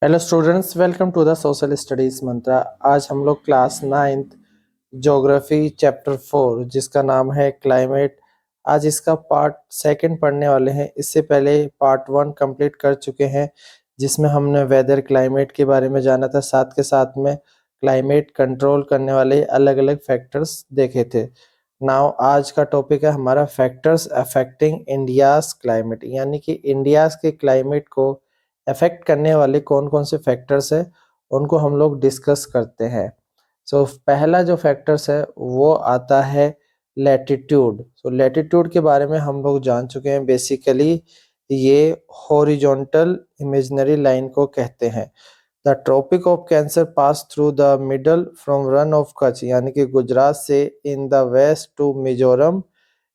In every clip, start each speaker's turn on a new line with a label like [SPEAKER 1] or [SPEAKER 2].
[SPEAKER 1] Hello students, welcome to the social studies Mantra. आज हम लोग क्लास 9th ज्योग्राफी चैप्टर 4 जिसका नाम है क्लाइमेट, आज इसका पार्ट सेकंड पढ़ने वाले हैं। इससे पहले पार्ट 1 कंप्लीट कर चुके हैं जिसमें हमने वेदर क्लाइमेट के बारे में जाना था, साथ के साथ में क्लाइमेट कंट्रोल करने वाले अलग अलग फैक्टर्स देखे थे। नाउ आज का टॉपिक है हमारा फैक्टर्स अफेक्टिंग इंडियाज क्लाइमेट, यानी कि इंडियाज के क्लाइमेट को अफेक्ट करने वाले कौन कौन से फैक्टर्स है उनको हम लोग डिस्कस करते हैं। पहला जो फैक्टर्स है वो आता है लैटिट्यूड। लैटिट्यूड के बारे में हम लोग जान चुके हैं। बेसिकली ये हॉरिजॉन्टल इमेजिनरी लाइन को कहते हैं। The tropic of cancer pass through the middle from Rann of Kutch, यानी कि गुजरात से in the west to Mizoram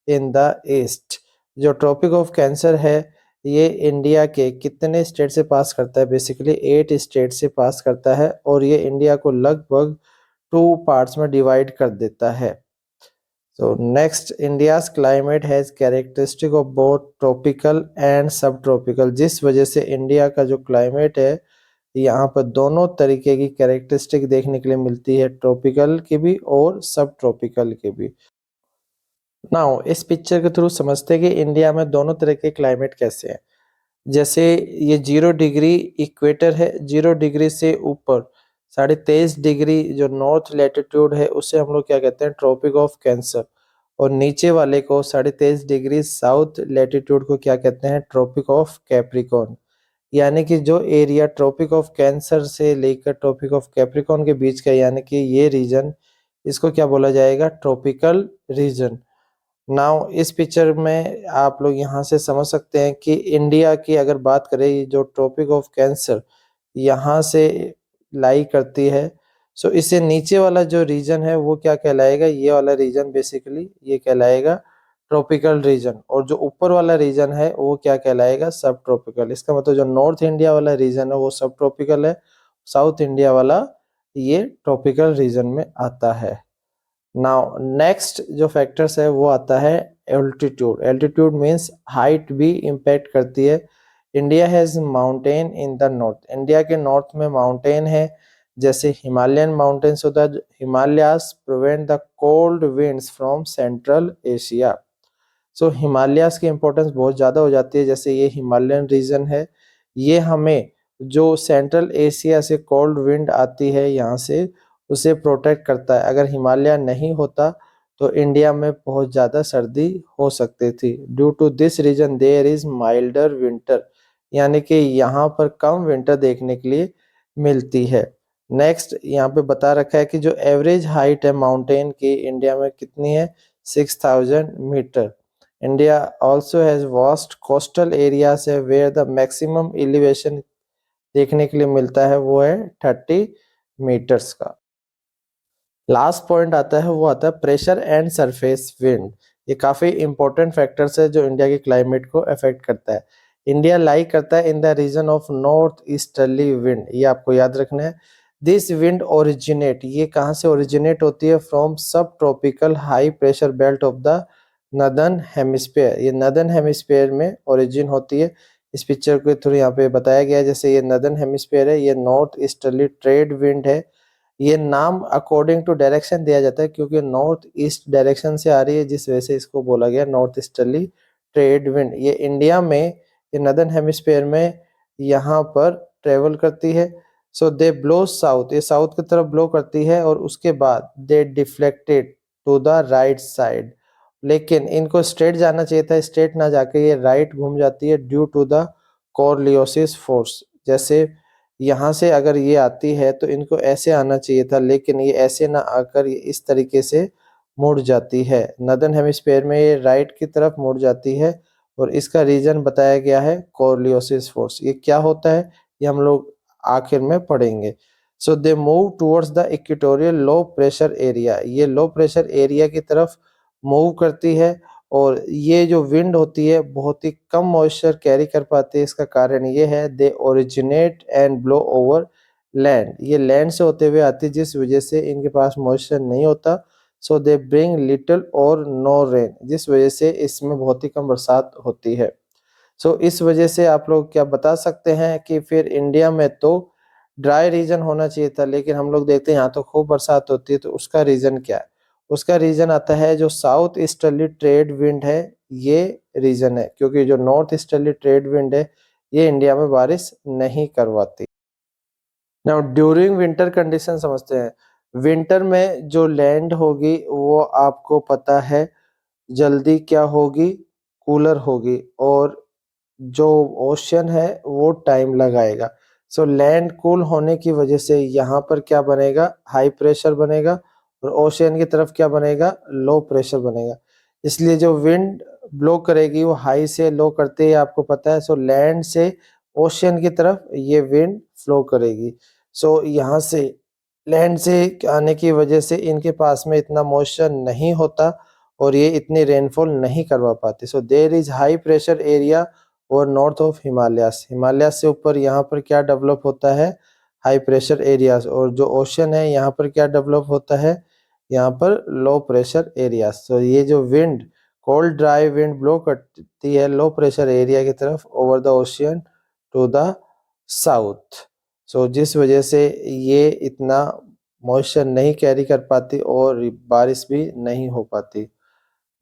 [SPEAKER 1] in the east. जो ट्रॉपिक ऑफ कैंसर है ये इंडिया के कितने स्टेट से पास करता है? बेसिकली 8 स्टेट से पास करता है और ये इंडिया को लगभग 2 पार्ट्स में डिवाइड कर देता है। Next, India's climate has characteristic of both tropical and सब ट्रॉपिकल, जिस वजह से इंडिया का जो क्लाइमेट है यहाँ पर दोनों तरीके की कैरेक्टरिस्टिक देखने के लिए मिलती है, ट्रॉपिकल की भी और सब ट्रॉपिकल की भी। नाउ इस पिक्चर के थ्रू समझते हैं कि इंडिया में दोनों तरह के क्लाइमेट कैसे हैं। जैसे ये 0 डिग्री इक्वेटर है, 0 डिग्री से ऊपर 23.5 डिग्री जो नॉर्थ लैटिट्यूड है उसे हम लोग क्या कहते हैं? Tropic of cancer. और नीचे वाले को 23.5 डिग्री साउथ लैटिट्यूड को क्या कहते हैं? Tropic of capricorn. यानी कि जो एरिया ट्रॉपिक ऑफ कैंसर से लेकर ट्रॉपिक ऑफ कैप्रिकॉर्न के बीच का, यानी कि ये रीजन, इसको क्या बोला जाएगा? Tropical region. नाउ इस पिक्चर में आप लोग यहाँ से समझ सकते हैं कि इंडिया की अगर बात करें, ये जो ट्रॉपिक ऑफ कैंसर यहाँ से लाई करती है, सो इससे नीचे वाला जो रीजन है वो क्या कहलाएगा? ये वाला रीजन बेसिकली ये कहलाएगा ट्रॉपिकल रीजन, और जो ऊपर वाला रीजन है वो क्या कहलाएगा? सब ट्रॉपिकल। इसका मतलब जो नॉर्थ इंडिया वाला रीजन है वो सब ट्रॉपिकल है, साउथ इंडिया वाला ये ट्रॉपिकल रीजन में आता है। नाउ नेक्स्ट जो फैक्टर्स है वो आता है एल्टीट्यूड। एल्टीट्यूड मींस हाइट भी इम्पैक्ट करती है। India has mountain in the north, India के नॉर्थ में माउंटेन है, जैसे हिमालयन माउंटेन्स होता है। Himalayas prevent the cold winds from central Asia. Himalayas की इंपॉर्टेंस बहुत ज़्यादा हो जाती है। जैसे ये हिमालयन रीजन है, ये हमें जो सेंट्रल एशिया से कोल्ड विंड आती है यहाँ से उसे प्रोटेक्ट करता है। अगर हिमालय नहीं होता तो इंडिया में बहुत ज़्यादा सर्दी हो सकती थी। Due to this reason there is milder winter, यानी कि यहाँ पर कम विंटर देखने के लिए मिलती है। नेक्स्ट यहाँ पे बता रखा है कि जो एवरेज हाइट है माउंटेन की इंडिया में कितनी है? 6000 metre. India also has vast coastal areas है वेयर द मैक्सिमम एलिवेशन देखने के लिए मिलता है वो है 30 मीटर्स का। लास्ट पॉइंट आता है वो आता है प्रेशर एंड सरफेस विंड। ये काफी इंपॉर्टेंट फैक्टर्स है जो इंडिया के क्लाइमेट को अफेक्ट करता है। इंडिया लाई करता है in the region of north easterly wind, ये आपको याद रखना है। दिस विंड ओरिजिनेट, ये कहाँ से ओरिजिनेट होती है? फ्रॉम सब tropical high pressure belt of the northern hemisphere. ये नदर्न हेमिस्फेयर में ओरिजिन होती है। इस पिक्चर के थ्रू यहाँ पे बताया गया है, जैसे ये नदर्न हेमिस्फेयर है, ये नॉर्थ ईस्टर्ली ट्रेड विंड है। ये नाम अकॉर्डिंग टू डायरेक्शन दिया जाता है क्योंकि नॉर्थ ईस्ट डायरेक्शन से आ रही है, जिस वजह से इसको बोला गया नॉर्थ ईस्टर्ली ट्रेड विंड। ये इंडिया में, ये नदर्न हेमिस्फेयर में यहाँ पर ट्रेवल करती है। दे ब्लो साउथ, ये साउथ की तरफ ब्लो करती है और उसके बाद they deflected to the right side. लेकिन इनको स्ट्रेट जाना चाहिए था, स्ट्रेट ना जाके ये राइट घूम जाती है due to the Coriolis force. जैसे यहाँ से अगर ये आती है तो इनको ऐसे आना चाहिए था, लेकिन ये ऐसे ना आकर ये इस तरीके से मुड़ जाती है। नदर्न हेमिस्फेयर में ये राइट की तरफ मुड़ जाती है और इसका रीजन बताया गया है कोरियोलिस फोर्स। ये क्या होता है ये हम लोग आखिर में पढ़ेंगे। They move towards the equatorial low pressure area, ये लो प्रेशर एरिया की तरफ मूव करती है और ये जो विंड होती है बहुत ही कम मॉइस्चर कैरी कर पाती है। इसका कारण ये है they originate and blow over land, ये लैंड से होते हुए आती है जिस वजह से इनके पास मॉइस्चर नहीं होता। दे ब्रिंग लिटिल और नो रेन, जिस वजह से इसमें बहुत ही कम बरसात होती है। इस वजह से आप लोग क्या बता सकते हैं कि फिर इंडिया में तो ड्राई रीजन होना चाहिए था, लेकिन हम लोग देखते हैं यहाँ तो खूब बरसात होती है। तो उसका रीजन क्या है? उसका रीजन आता है जो साउथ ईस्टर्ली ट्रेड विंड है, ये रीजन है, क्योंकि जो नॉर्थ ईस्टर्ली ट्रेड विंड है ये इंडिया में बारिश नहीं करवाती। नाउ ड्यूरिंग विंटर कंडीशन समझते हैं। विंटर में जो लैंड होगी वो आपको पता है जल्दी क्या होगी, कूलर होगी, और जो ओशन है वो टाइम लगाएगा। सो लैंड कूल होने की वजह से यहाँ पर क्या बनेगा, हाई प्रेशर बनेगा, और ओशियन की तरफ क्या बनेगा, लो प्रेशर बनेगा। इसलिए जो विंड ब्लो करेगी वो हाई से लो करते ही आपको पता है। सो लैंड से ओशियन की तरफ ये विंड फ्लो करेगी। सो यहाँ से लैंड से आने की वजह से इनके पास में इतना मॉइस्चर नहीं होता और ये इतनी रेनफॉल नहीं करवा पाती। So there is high pressure area और नॉर्थ ऑफ हिमालयास। हिमालय से ऊपर यहाँ पर क्या डेवलप होता है, हाई प्रेशर एरियाज, और जो ओशन है यहाँ पर क्या डेवलप होता है, यहाँ पर लो प्रेशर एरियाज। तो ये जो wind, cold dry wind blow करती है लो प्रेशर एरिया की तरफ over the ocean to the south. So जिस वजह से ये इतना मॉइस्चर नहीं कैरी कर पाती और बारिश भी नहीं हो पाती।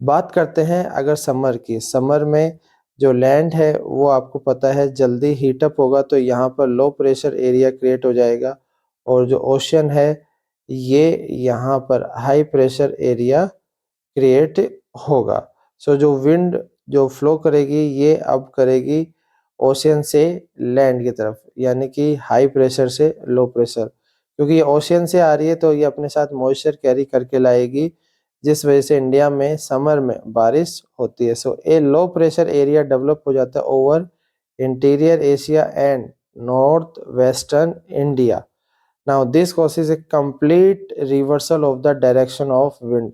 [SPEAKER 1] बात करते हैं अगर समर की। समर में जो लैंड है वो आपको पता है जल्दी हीटअप होगा, तो यहाँ पर लो प्रेशर एरिया क्रिएट हो जाएगा, और जो ओशन है ये यहाँ पर हाई प्रेशर एरिया क्रिएट होगा। सो जो विंड जो फ्लो करेगी ये अब करेगी ओशियन से लैंड की तरफ, यानी कि हाई प्रेशर से लो प्रेशर। क्योंकि ये ओशियन से आ रही है तो ये अपने साथ मॉइस्चर कैरी करके लाएगी, जिस वजह से इंडिया में समर में बारिश होती है। सो ए लो प्रेशर एरिया डेवलप हो जाता है over interior Asia and north western India. Now this causes A complete reversal of the direction of wind,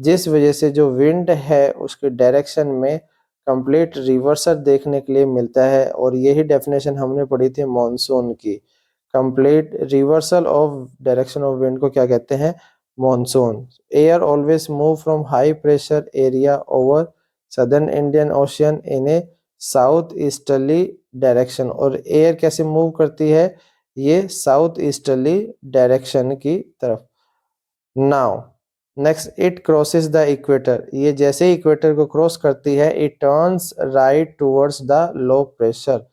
[SPEAKER 1] जिस वजह से जो विंड है उसके डायरेक्शन में कंप्लीट रिवर्सल देखने के लिए मिलता है। और यही डेफिनेशन हमने पढ़ी थी मॉनसून की। Complete reversal of direction of wind को क्या कहते हैं, monsoon. Air always move from high pressure area over southern Indian ocean in A south easterly direction. और एयर कैसे मूव करती है, ये साउथ ईस्टर्ली डायरेक्शन की तरफ। Now next, it crosses the equator. ये जैसे इक्वेटर को क्रॉस करती है it turns right towards the low pressure.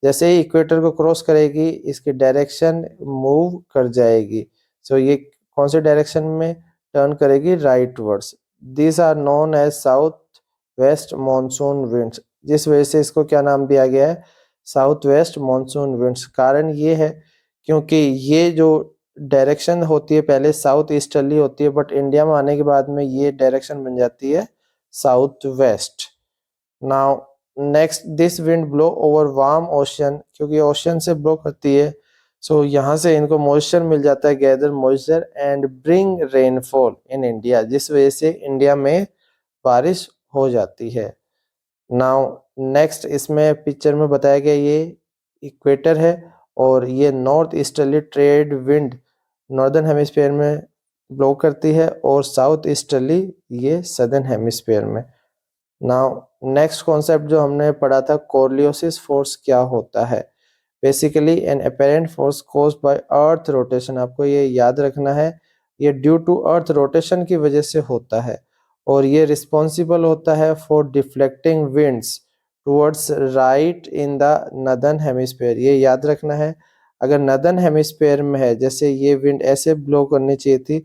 [SPEAKER 1] जैसे ही इक्वेटर को क्रॉस करेगी इसकी डायरेक्शन मूव कर जाएगी। सो ये कौन से डायरेक्शन में टर्न करेगी, right towards. These are known as south west monsoon winds, जिस वजह से इसको क्या नाम दिया गया है, साउथ वेस्ट मॉनसून विंड्स। कारण ये है क्योंकि ये जो डायरेक्शन होती है पहले साउथ ईस्टर्ली होती है, बट इंडिया में आने के बाद में ये डायरेक्शन बन जाती है south west. Now next, this wind blow over warm ocean, क्योंकि ओशन से ब्लो करती है। सो यहाँ से इनको मॉइस्चर मिल जाता है, gather moisture and bring rainfall in India, जिस वजह से इंडिया में बारिश हो जाती है। नाउ नेक्स्ट, इसमें पिक्चर में बताया गया ये इक्वेटर है और ये north easterly trade wind northern hemisphere में ब्लो करती है और साउथ ईस्टर्ली ये सदर्न हेमिस्फीयर में। नाउ नेक्स्ट कॉन्सेप्ट जो हमने पढ़ा था, कोरियोलिस फोर्स क्या होता है। Basically an apparent force caused by earth rotation, आपको ये याद रखना है, ये ड्यू टू अर्थ रोटेशन की वजह से होता है और ये रिस्पॉन्सिबल होता है for deflecting winds towards right in the northern hemisphere. ये याद रखना है, अगर नदर्न हेमिस्फीयर में है, जैसे ये विंड ऐसे ब्लो करनी चाहिए थी,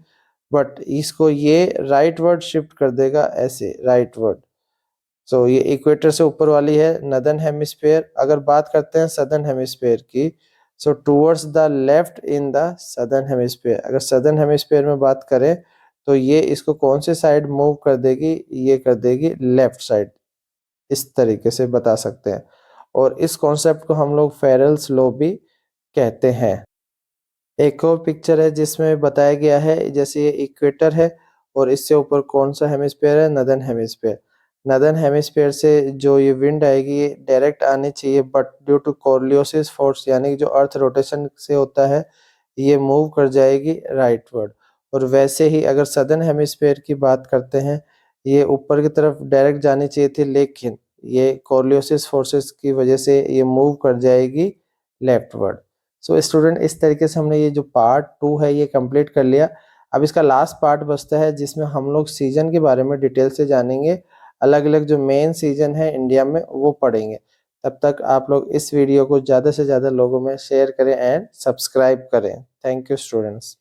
[SPEAKER 1] बट इसको ये राइट वर्ड शिफ्ट कर देगा, ऐसे राइट वर्ड। सो ये इक्वेटर से ऊपर वाली है नदर्न हेमिस्फीयर। अगर बात करते हैं सदर्न हेमिस्फीयर की, so towards the left in the southern hemisphere. अगर सदर्न हेमिस्फीयर में बात करें तो ये इसको कौन से साइड मूव कर देगी, ये कर देगी लेफ्ट साइड, इस तरीके से बता सकते हैं। और इस कॉन्सेप्ट को हम लोग फेरेल्स लॉ भी कहते हैं। एक और पिक्चर है जिसमें बताया गया है, जैसे ये इक्वेटर है और इससे ऊपर कौन सा हेमिस्फीयर है, नदर्न हेमिस्फीयर। नदर्न हेमिस्फीयर से जो ये विंड आएगी ये डायरेक्ट आनी चाहिए, but due to Coriolis force यानी कि जो अर्थ रोटेशन से होता है ये मूव कर जाएगी राइटवर्ड। और वैसे ही अगर सदर्न हेमिस्फीयर की बात करते हैं, ये ऊपर की तरफ डायरेक्ट जानी चाहिए थी, लेकिन ये कोरियोलिस फोर्सेस की वजह से ये मूव कर जाएगी लेफ्टवर्ड। सो स्टूडेंट इस तरीके से हमने ये जो पार्ट 2 है ये कंप्लीट कर लिया। अब इसका लास्ट पार्ट बचता है जिसमें हम लोग सीजन के बारे में डिटेल से जानेंगे, अलग-अलग जो मेन सीजन है इंडिया में वो पढ़ेंगे। तब तक आप लोग इस वीडियो को ज़्यादा से ज़्यादा लोगों में शेयर करें एंड सब्सक्राइब करें। Thank you students.